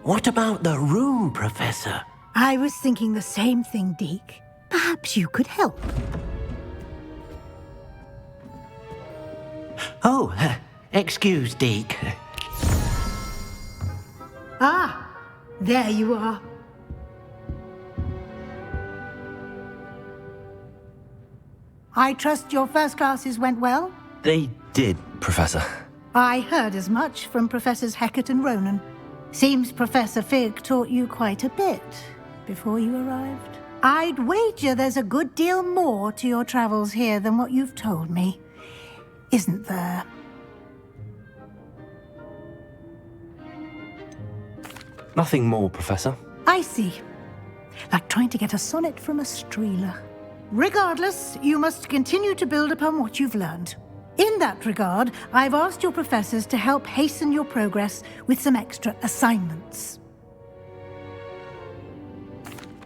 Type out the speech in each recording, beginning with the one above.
What about the room, Professor? I was thinking the same thing, Deke. Perhaps you could help. Oh, excuse, Deke. Ah, there you are. I trust your first classes went well? They did, Professor. I heard as much from Professors Hecat and Ronan. Seems Professor Fig taught you quite a bit before you arrived. I'd wager there's a good deal more to your travels here than what you've told me. Isn't there? Nothing more, Professor. I see. Like trying to get a sonnet from a streeler. Regardless, you must continue to build upon what you've learned. In that regard, I've asked your professors to help hasten your progress with some extra assignments.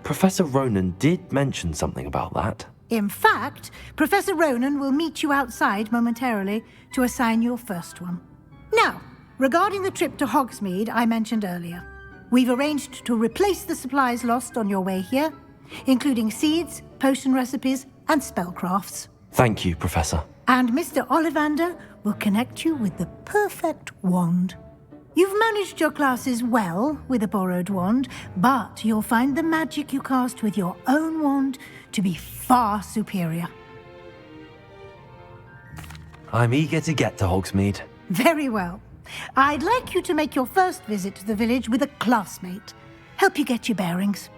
Professor Ronan did mention something about that. In fact, Professor Ronan will meet you outside momentarily to assign your first one. Now, regarding the trip to Hogsmeade I mentioned earlier, we've arranged to replace the supplies lost on your way here, including seeds, potion recipes, and spellcrafts. Thank you, Professor. And Mr. Ollivander will connect you with the perfect wand. You've managed your classes well with a borrowed wand, but you'll find the magic you cast with your own wand to be far superior. I'm eager to get to Hogsmeade. Very well. I'd like you to make your first visit to the village with a classmate. Help you get your bearings.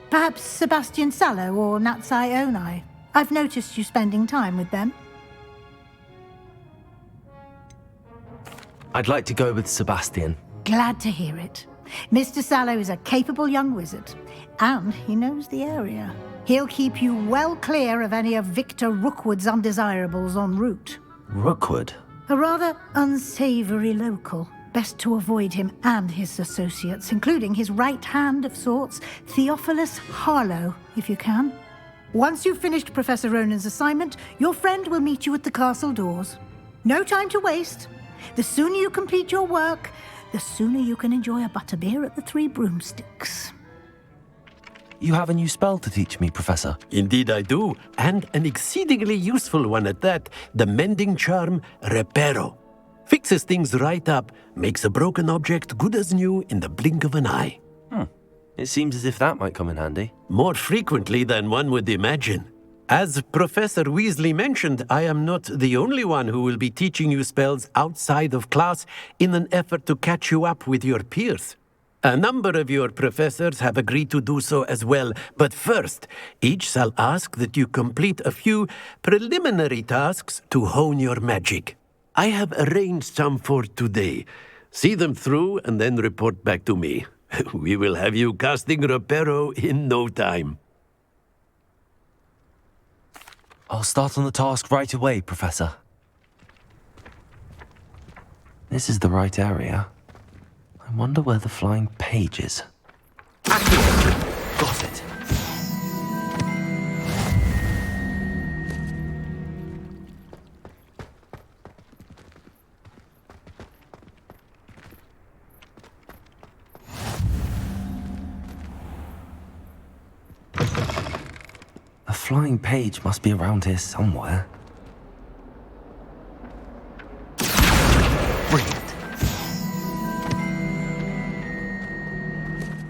Perhaps Sebastian Sallow or Natsai Onai. I've noticed you spending time with them. I'd like to go with Sebastian. Glad to hear it. Mr. Sallow is a capable young wizard, and he knows the area. He'll keep you well clear of any of Victor Rookwood's undesirables en route. Rookwood? A rather unsavory local. Best to avoid him and his associates, including his right hand of sorts, Theophilus Harlow, if you can. Once you've finished Professor Ronan's assignment, your friend will meet you at the castle doors. No time to waste. The sooner you complete your work, the sooner you can enjoy a butterbeer at the Three Broomsticks. You have a new spell to teach me, Professor. Indeed I do, and an exceedingly useful one at that, the mending charm Reparo. Fixes things right up, makes a broken object good as new in the blink of an eye. It seems as if that might come in handy. More frequently than one would imagine. As Professor Weasley mentioned, I am not the only one who will be teaching you spells outside of class in an effort to catch you up with your peers. A number of your professors have agreed to do so as well, but first, each shall ask that you complete a few preliminary tasks to hone your magic. I have arranged some for today. See them through and then report back to me. We will have you casting Reparo in no time. I'll start on the task right away, Professor. This is the right area. I wonder where the flying page is. Got it. A flying page must be around here somewhere. Brilliant.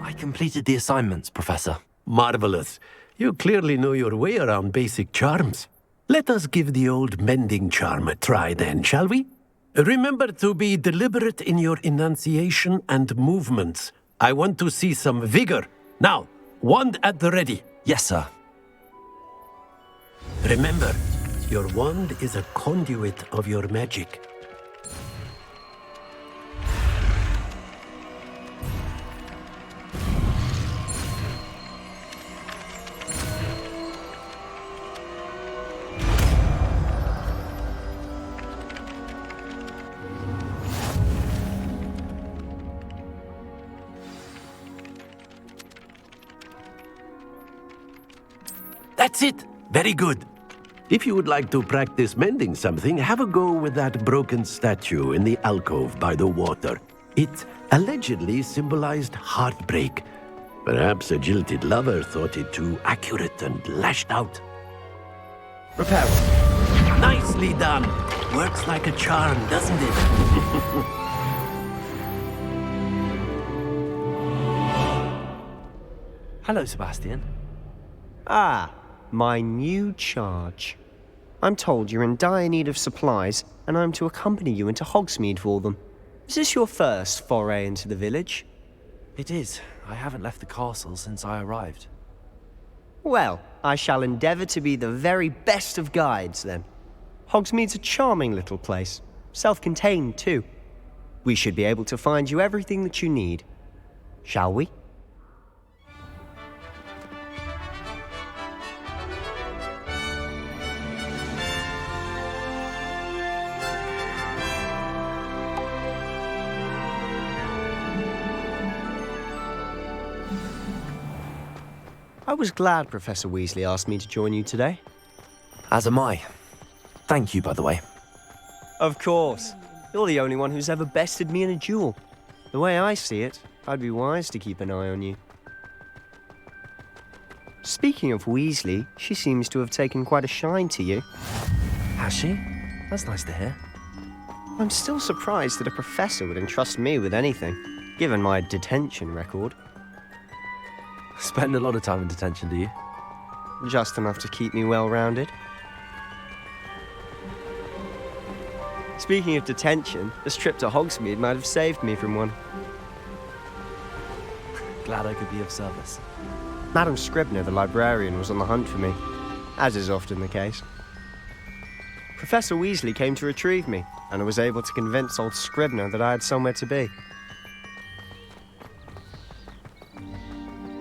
I completed the assignments, Professor. Marvelous. You clearly know your way around basic charms. Let us give the old mending charm a try then, shall we? Remember to be deliberate in your enunciation and movements. I want to see some vigor. Now, wand at the ready. Yes, sir. Remember, your wand is a conduit of your magic. That's it! Very good. If you would like to practice mending something, have a go with that broken statue in the alcove by the water. It allegedly symbolized heartbreak. Perhaps a jilted lover thought it too accurate and lashed out. Repair it. Nicely done. Works like a charm, doesn't it? Hello, Sebastian. Ah, my new charge. I'm told you're in dire need of supplies, and I'm to accompany you into Hogsmeade for them. Is this your first foray into the village? It is. I haven't left the castle since I arrived. Well, I shall endeavour to be the very best of guides, then. Hogsmeade's a charming little place, self-contained too. We should be able to find you everything that you need. Shall we? I was glad Professor Weasley asked me to join you today. As am I. Thank you, by the way. Of course. You're the only one who's ever bested me in a duel. The way I see it, I'd be wise to keep an eye on you. Speaking of Weasley, she seems to have taken quite a shine to you. Has she? That's nice to hear. I'm still surprised that a professor would entrust me with anything, given my detention record. Spend a lot of time in detention, do you? Just enough to keep me well-rounded. Speaking of detention, this trip to Hogsmeade might have saved me from one. Glad I could be of service. Madam Scribner, the librarian, was on the hunt for me, as is often the case. Professor Weasley came to retrieve me, and I was able to convince old Scribner that I had somewhere to be.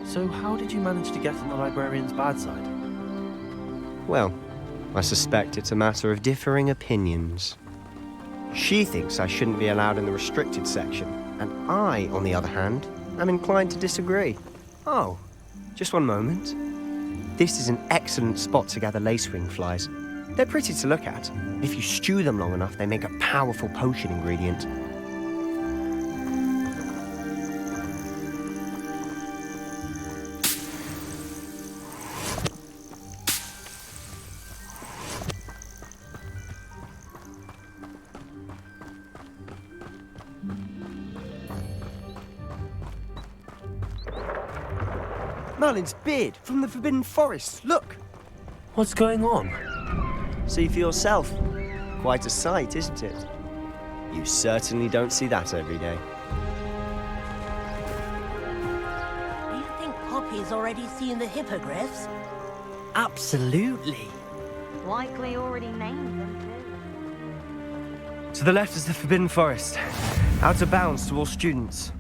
So how did you manage to get on the librarian's bad side? Well, I suspect it's a matter of differing opinions. She thinks I shouldn't be allowed in the restricted section, and I, on the other hand, am inclined to disagree. Oh, just one moment. This is an excellent spot to gather lacewing flies. They're pretty to look at. If you stew them long enough, they make a powerful potion ingredient. Merlin's beard from the Forbidden Forest. Look! What's going on? See for yourself. Quite a sight, isn't it? You certainly don't see that every day. Do you think Poppy's already seen the hippogriffs? Absolutely. Likely already named them too. To the left is the Forbidden Forest. Out of bounds to all students.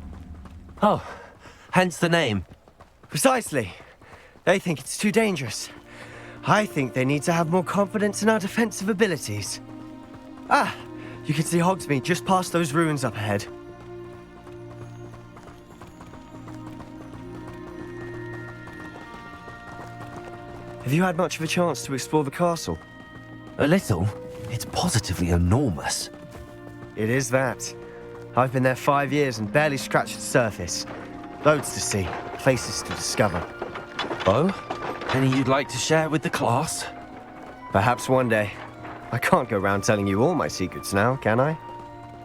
Oh, hence the name. Precisely. They think it's too dangerous. I think they need to have more confidence in our defensive abilities. Ah, you can see Hogsmeade just past those ruins up ahead. Have you had much of a chance to explore the castle? A little. It's positively enormous. It is that. I've been there 5 years and barely scratched the surface. Loads to see, places to discover. Oh? Any you'd like to share with the class? Perhaps one day. I can't go around telling you all my secrets now, can I?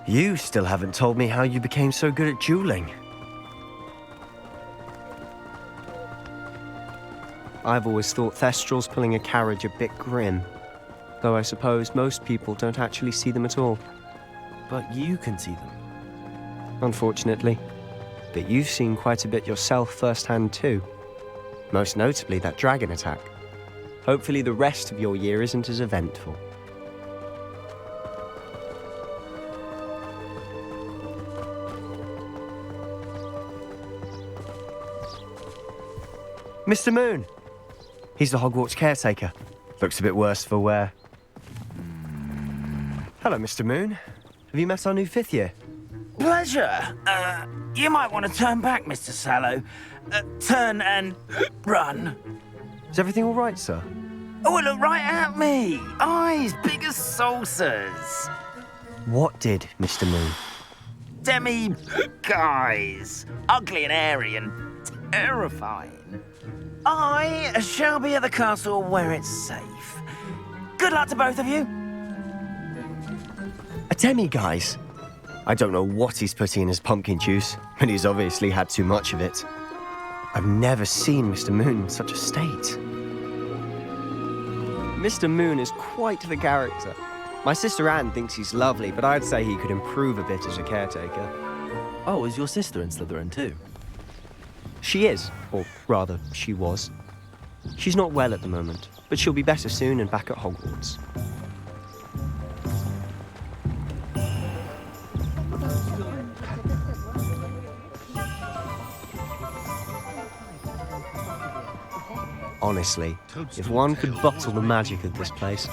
You still haven't told me how you became so good at dueling. I've always thought Thestrals pulling a carriage a bit grim. Though I suppose most people don't actually see them at all. But you can see them. Unfortunately. But you've seen quite a bit yourself firsthand too. Most notably that dragon attack. Hopefully the rest of your year isn't as eventful. Mr. Moon! He's the Hogwarts caretaker. Looks a bit worse for wear. Hello, Mr. Moon. Have you met our new 5th year? Pleasure. You might want to turn back, Mr. Sallow. Turn and run. Is everything all right, sir? Oh, look right at me. Eyes big as saucers. What did, Mr. Moon? Demi, guys, ugly and airy and terrifying. I shall be at the castle where it's safe. Good luck to both of you. A Demi, guys. I don't know what he's putting in his pumpkin juice, but he's obviously had too much of it. I've never seen Mr. Moon in such a state. Mr. Moon is quite the character. My sister Anne thinks he's lovely, but I'd say he could improve a bit as a caretaker. Oh, is your sister in Slytherin too? She is, or rather, she was. She's not well at the moment, but she'll be better soon and back at Hogwarts. Honestly, if one could bottle the magic of this place.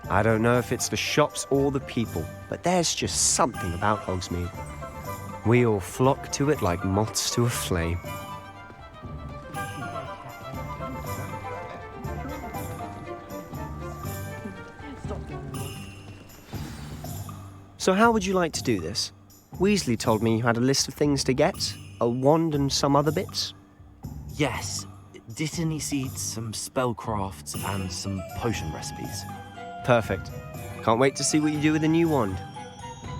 I don't know if it's the shops or the people, but there's just something about Hogsmeade. We all flock to it like moths to a flame. So how would you like to do this? Weasley told me you had a list of things to get, a wand and some other bits. Yes. Didn't he see some spellcrafts and some potion recipes? Perfect. Can't wait to see what you do with the new wand.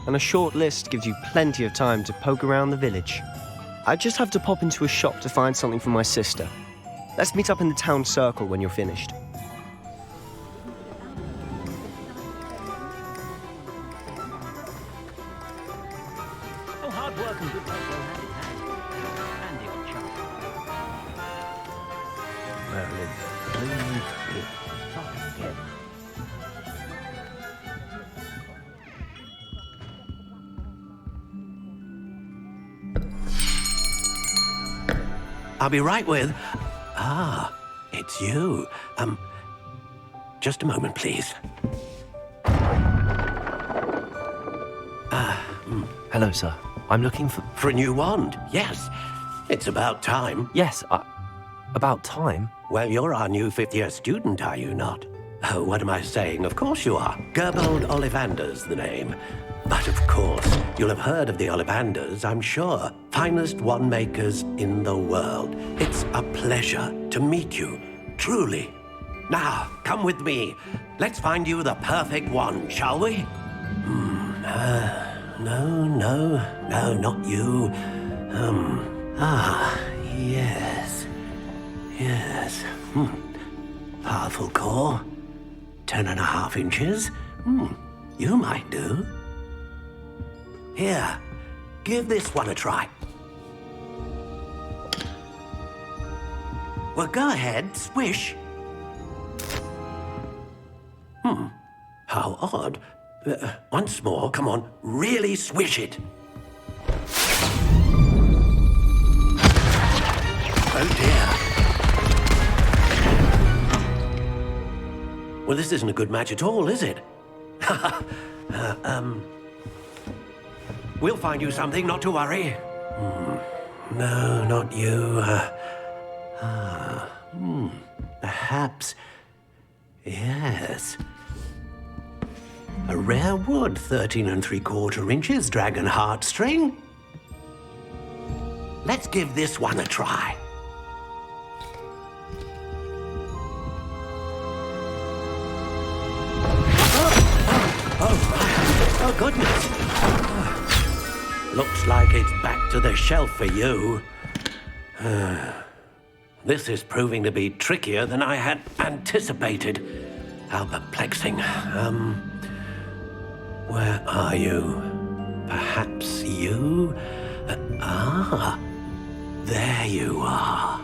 And a short list gives you plenty of time to poke around the village. I just have to pop into a shop to find something for my sister. Let's meet up in the town circle when you're finished. Oh, hard work and good luck go hand in hand. And the odd chance. I'll be right with... Ah, it's you. Just a moment, please. Hello, sir. I'm looking for... For a new wand, yes. It's about time. Yes, about time. Well, you're our new fifth-year student, are you not? Oh, what am I saying? Of course you are. Gerbold Ollivanders, the name. But of course, you'll have heard of the Ollivanders, I'm sure. Finest wand makers in the world. It's a pleasure to meet you, truly. Now, come with me. Let's find you the perfect wand, shall we? No, not you. Yes. Powerful core. 10.5 inches. You might do. Here, give this one a try. Well, go ahead, swish. How odd. Once more, come on, really swish it. Oh dear. Well, this isn't a good match at all, is it? We'll find you something, not to worry. No, not you. Perhaps. Yes. A rare wood, 13 3/4 inches, dragon heartstring. Let's give this one a try. Oh, goodness. Looks like it's back to the shelf for you. This is proving to be trickier than I had anticipated. How perplexing. Where are you? Perhaps you? There you are.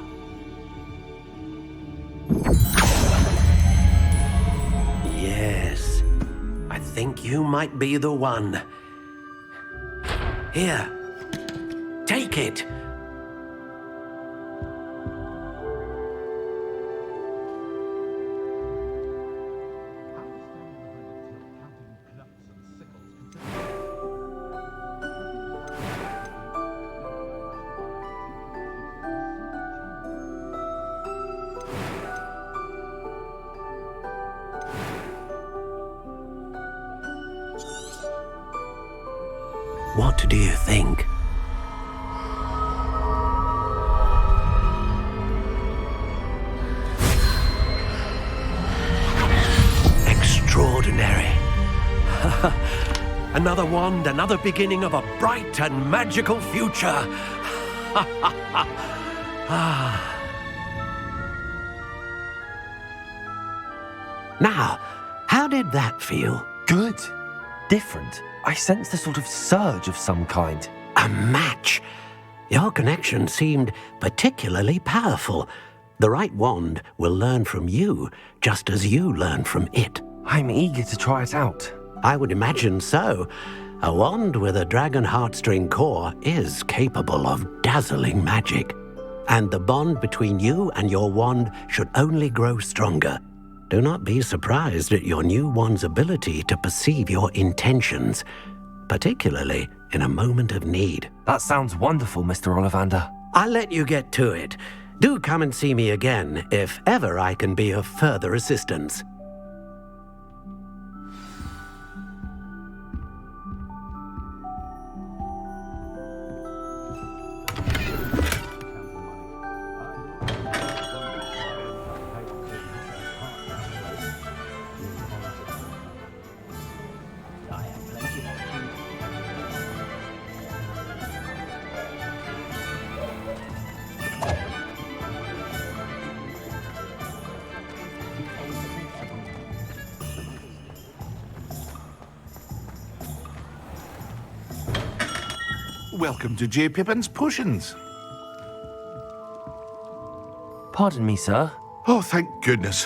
Yes, I think you might be the one. Here, take it. What do you think? Extraordinary. Another wand, another beginning of a bright and magical future. Now, how did that feel? Good. Different. I sensed a sort of surge of some kind. A match. Your connection seemed particularly powerful. The right wand will learn from you, just as you learn from it. I'm eager to try it out. I would imagine so. A wand with a dragon heartstring core is capable of dazzling magic. And the bond between you and your wand should only grow stronger. Do not be surprised at your new wand's ability to perceive your intentions, particularly in a moment of need. That sounds wonderful, Mr. Ollivander. I'll let you get to it. Do come and see me again if ever I can be of further assistance. Welcome to J. Pippin's Potions. Pardon me, sir. Oh, thank goodness.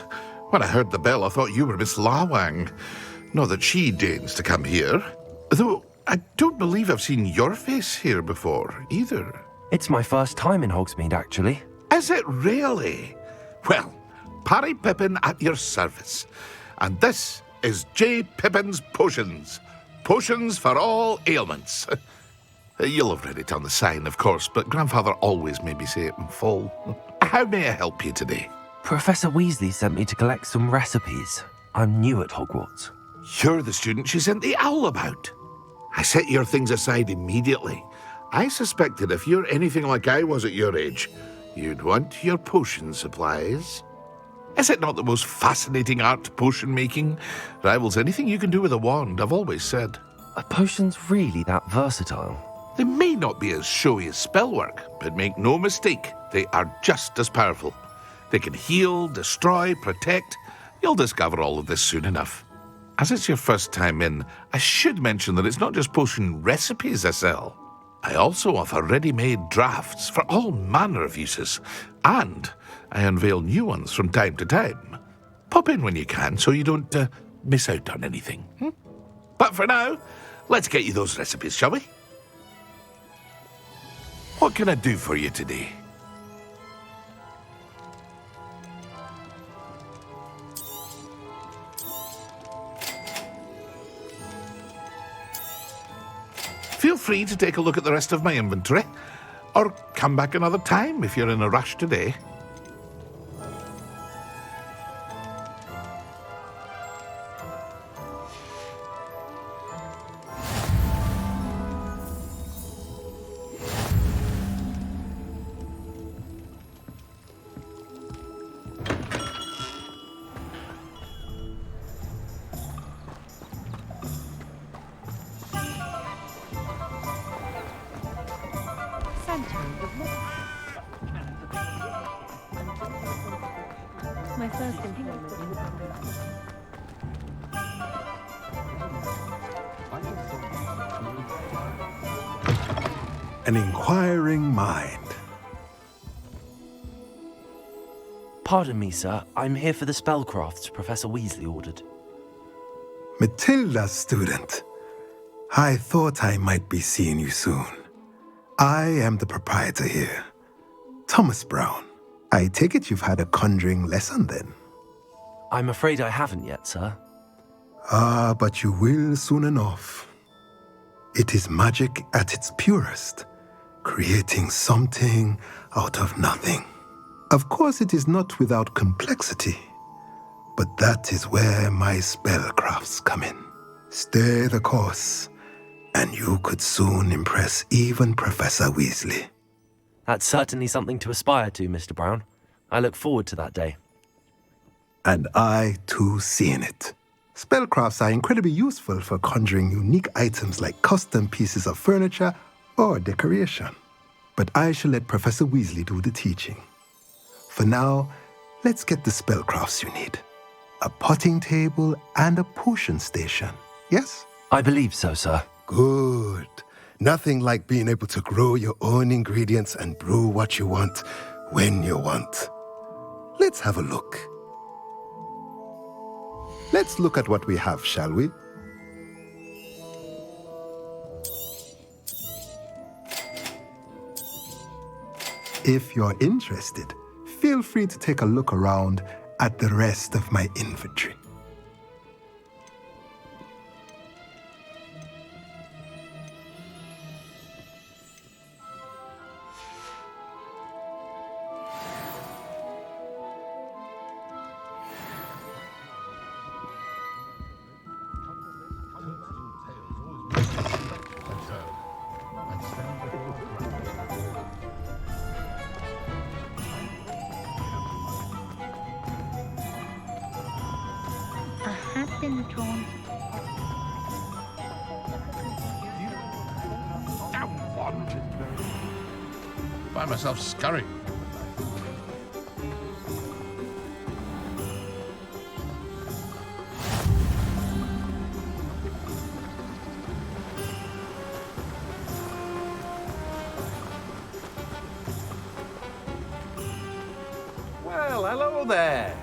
When I heard the bell, I thought you were Miss Lawang. Not that she deigns to come here. Though, I don't believe I've seen your face here before, either. It's my first time in Hogsmeade, actually. Is it really? Well, Parry Pippin at your service. And this is J. Pippin's Potions. Potions for all ailments. You'll have read it on the sign, of course, but Grandfather always made me say it in full. How may I help you today? Professor Weasley sent me to collect some recipes. I'm new at Hogwarts. You're the student she sent the owl about. I set your things aside immediately. I suspected if you're anything like I was at your age, you'd want your potion supplies. Is it not the most fascinating art, potion making? Rivals anything you can do with a wand, I've always said. Are potions really that versatile? They may not be as showy as spellwork, but make no mistake, they are just as powerful. They can heal, destroy, protect. You'll discover all of this soon enough. As it's your first time in, I should mention that it's not just potion recipes I sell. I also offer ready-made drafts for all manner of uses, and I unveil new ones from time to time. Pop in when you can so you don't miss out on anything. But for now, let's get you those recipes, shall we? What can I do for you today? Feel free to take a look at the rest of my inventory, or come back another time if you're in a rush today. My first impression. An inquiring mind. Pardon me, sir. I'm here for the spellcrafts Professor Weasley ordered. Matilda's student. I thought I might be seeing you soon. I am the proprietor here, Thomas Brown. I take it you've had a conjuring lesson then? I'm afraid I haven't yet, sir. Ah, but you will soon enough. It is magic at its purest, creating something out of nothing. Of course, it is not without complexity, but that is where my spellcrafts come in. Stay the course, and you could soon impress even Professor Weasley. That's certainly something to aspire to, Mr. Brown. I look forward to that day. And I, too, seen it. Spellcrafts are incredibly useful for conjuring unique items like custom pieces of furniture or decoration. But I shall let Professor Weasley do the teaching. For now, let's get the spellcrafts you need. A potting table and a potion station, yes? I believe so, sir. Good. Nothing like being able to grow your own ingredients and brew what you want when you want. Let's have a look. Let's look at what we have, shall we? If you're interested, feel free to take a look around at the rest of my inventory. Been drawn. Find myself scurrying. Well, hello there.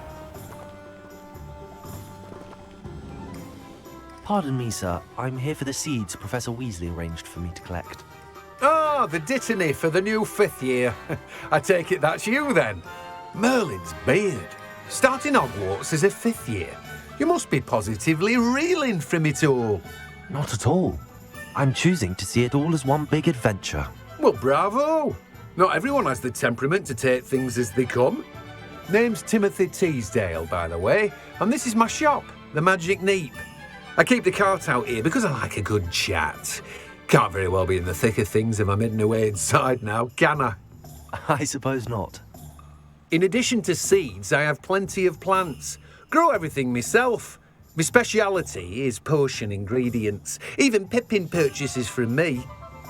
Pardon me, sir. I'm here for the seeds Professor Weasley arranged for me to collect. Ah, the dittany for the new 5th year. I take it that's you then. Merlin's beard. Starting Hogwarts as a 5th year. You must be positively reeling from it all. Not at all. I'm choosing to see it all as one big adventure. Well, bravo. Not everyone has the temperament to take things as they come. Name's Timothy Teasdale, by the way, and this is my shop, the Magic Neep. I keep the cart out here because I like a good chat. Can't very well be in the thick of things if I'm hidden away inside now, can I? I suppose not. In addition to seeds, I have plenty of plants. Grow everything myself. My speciality is potion ingredients. Even Pippin purchases from me.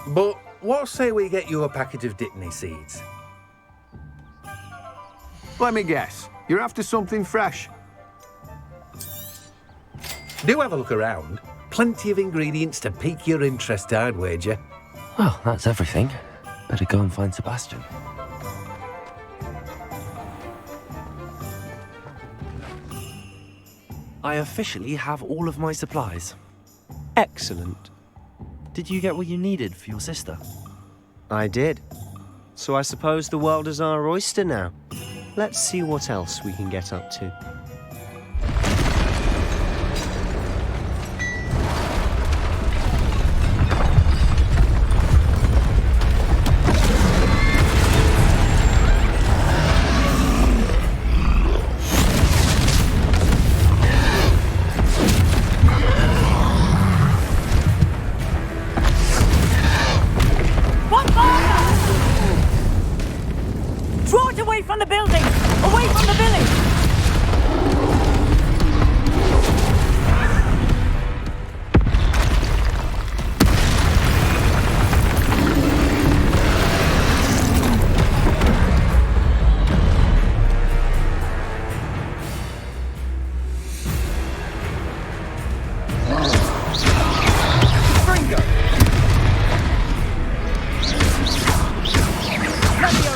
But what say we get you a packet of dittany seeds? Let me guess. You're after something fresh. Do have a look around. Plenty of ingredients to pique your interest, I'd wager. Well, that's everything. Better go and find Sebastian. I officially have all of my supplies. Excellent. Did you get what you needed for your sister? I did. So I suppose the world is our oyster now. Let's see what else we can get up to. From the building! Away from the village!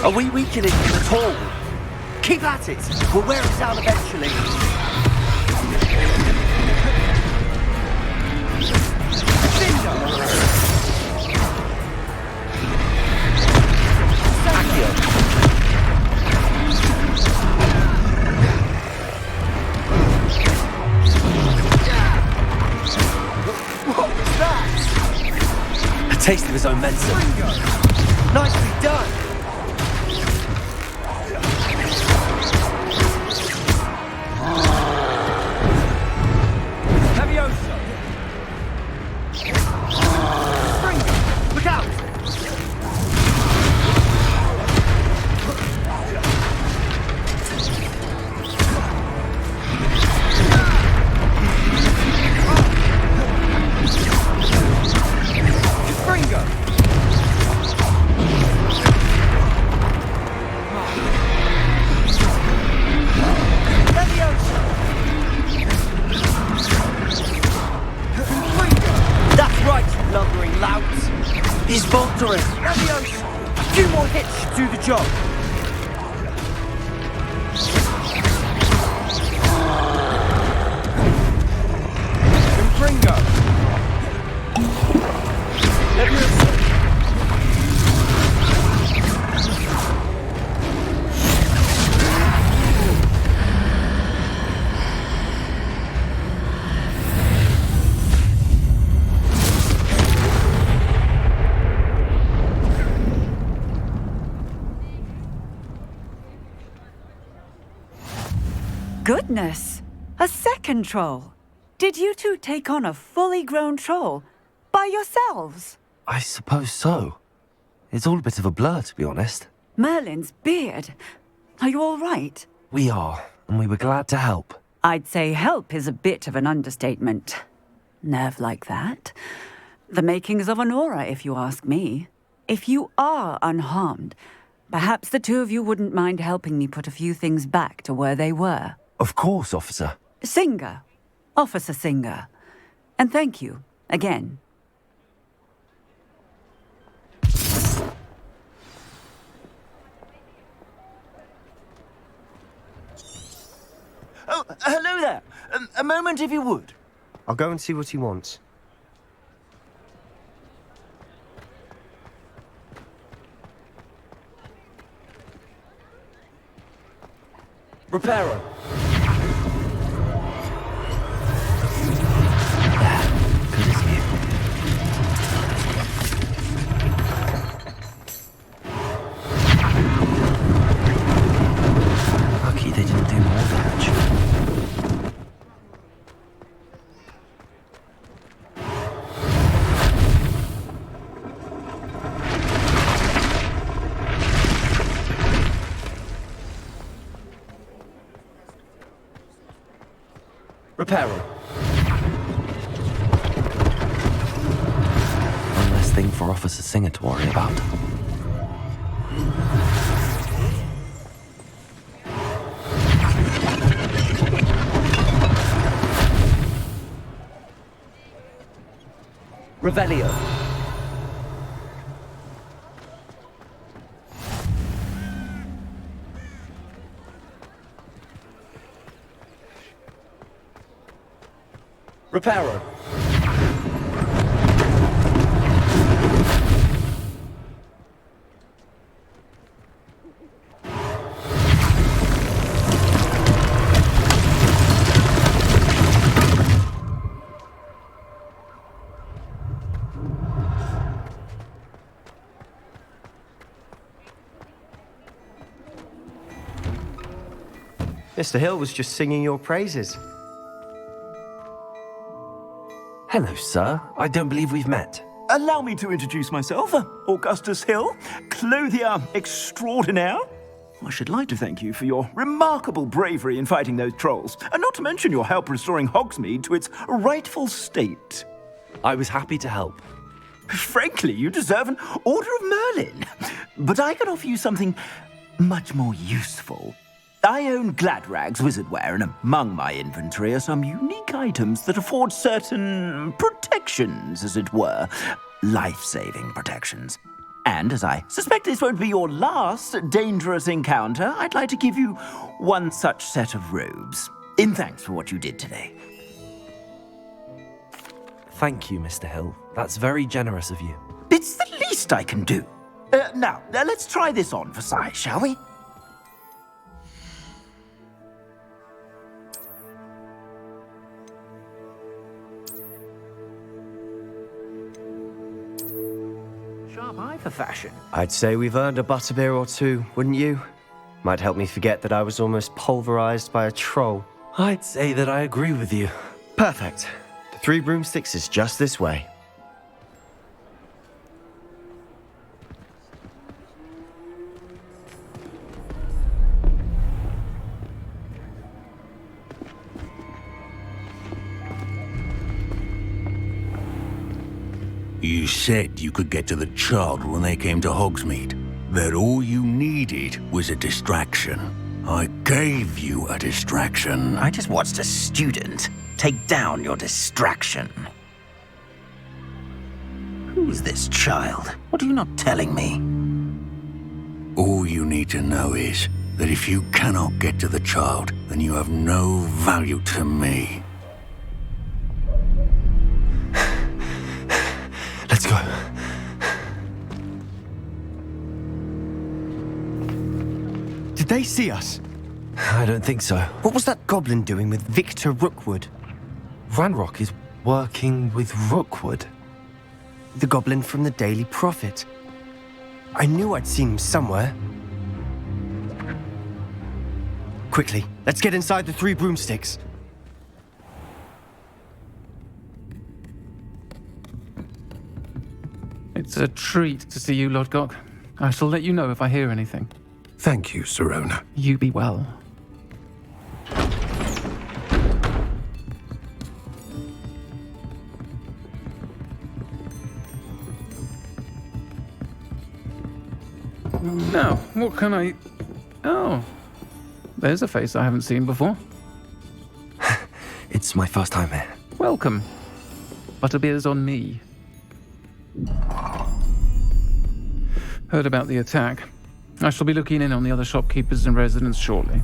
Are we weakening him at all? Keep at it! We'll wear it down eventually. What was that? A taste of his own medicine. Nicely done! Small hit should do the job. Ringo. Goodness! A second troll! Did you two take on a fully grown troll by yourselves? I suppose so. It's all a bit of a blur, to be honest. Merlin's beard. Are you all right? We are, and we were glad to help. I'd say help is a bit of an understatement. Nerve like that. The makings of an aura, if you ask me. If you are unharmed, perhaps the two of you wouldn't mind helping me put a few things back to where they were. Of course, officer. Singer. Officer Singer. And thank you, again. Oh, hello there. A moment if you would. I'll go and see what he wants. Reparo. Lucky they didn't do more damage. Reparo. One less thing for Officer Singer to worry about. Revelio. Reparo. Mr. Hill was just singing your praises. Hello, sir. I don't believe we've met. Allow me to introduce myself, Augustus Hill, clothier extraordinaire. I should like to thank you for your remarkable bravery in fighting those trolls, and not to mention your help restoring Hogsmeade to its rightful state. I was happy to help. Frankly, you deserve an Order of Merlin. But I can offer you something much more useful. I own Gladrags Wizardwear, and among my inventory are some unique items that afford certain protections, as it were. Life-saving protections. And as I suspect this won't be your last dangerous encounter, I'd like to give you one such set of robes, in thanks for what you did today. Thank you, Mr. Hill. That's very generous of you. It's the least I can do. Now, let's try this on for size, shall we? Sharp eye for fashion. I'd say we've earned a butterbeer or two, wouldn't you? Might help me forget that I was almost pulverized by a troll. I'd say that I agree with you. Perfect. The Three Broomsticks is just this way. You said you could get to the child when they came to Hogsmeade. That all you needed was a distraction. I gave you a distraction. I just watched a student take down your distraction. Who's this child? What are you not telling me? need to know is that if you cannot get to the child, then you have no value to me. Let's go. Did they see us? I don't think so. What was that goblin doing with Victor Rookwood? Ranrock is working with Rookwood. The goblin from the Daily Prophet. I knew I'd seen him somewhere. Quickly, let's get inside the Three Broomsticks. It's a treat to see you, Lodgok. I shall let you know if I hear anything. Thank you, Sirona. You be well. Now, what can I... Oh, there's a face I haven't seen before. It's my first time here. Welcome. Butterbeer's on me. Heard about the attack. I shall be looking in on the other shopkeepers and residents shortly.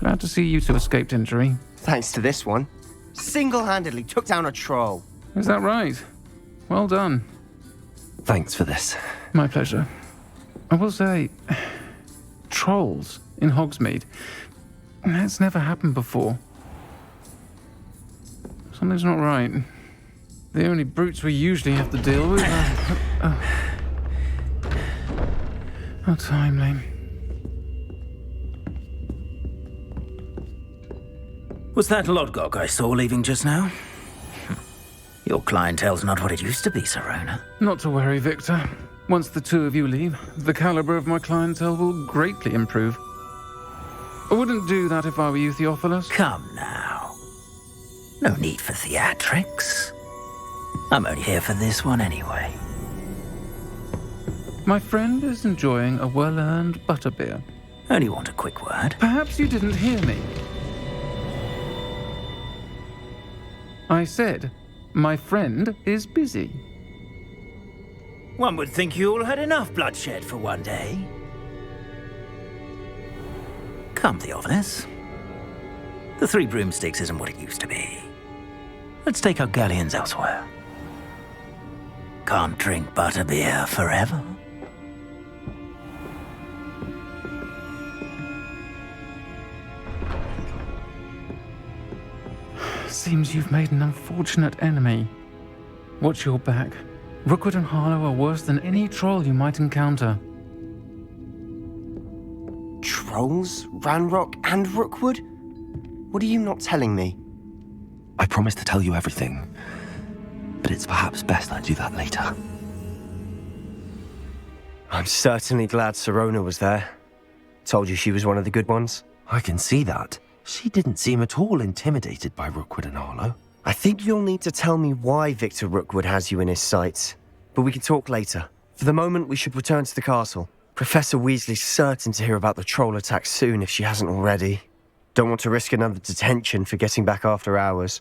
Glad to see you two escaped injury. Thanks to this one. Single-handedly took down a troll. Is that right? Well done. Thanks for this. My pleasure. I will say, trolls in Hogsmeade. That's never happened before. Something's not right. The only brutes we usually have to deal with are... How timely. Was that Lodgok I saw leaving just now? Your clientele's not what it used to be, Sirona. Not to worry, Victor. Once the two of you leave, the caliber of my clientele will greatly improve. I wouldn't do that if I were you, Theophilus. Come now. No need for theatrics. I'm only here for this one anyway. My friend is enjoying a well-earned butterbeer. Only want a quick word. Perhaps you didn't hear me. I said, my friend is busy. One would think you all had enough bloodshed for one day. Come, Theophilus. The Three Broomsticks isn't what it used to be. Let's take our galleons elsewhere. Can't drink butterbeer forever. Seems you've made an unfortunate enemy. Watch your back. Rookwood and Harlow are worse than any troll you might encounter. Trolls? Ranrock and Rookwood? What are you not telling me? I promise to tell you everything, but it's perhaps best I do that later. I'm certainly glad Sirona was there. Told you she was one of the good ones. I can see that. She didn't seem at all intimidated by Rookwood and Harlow. I think you'll need to tell me why Victor Rookwood has you in his sights. But we can talk later. For the moment, we should return to the castle. Professor Weasley's certain to hear about the troll attack soon if she hasn't already. Don't want to risk another detention for getting back after hours.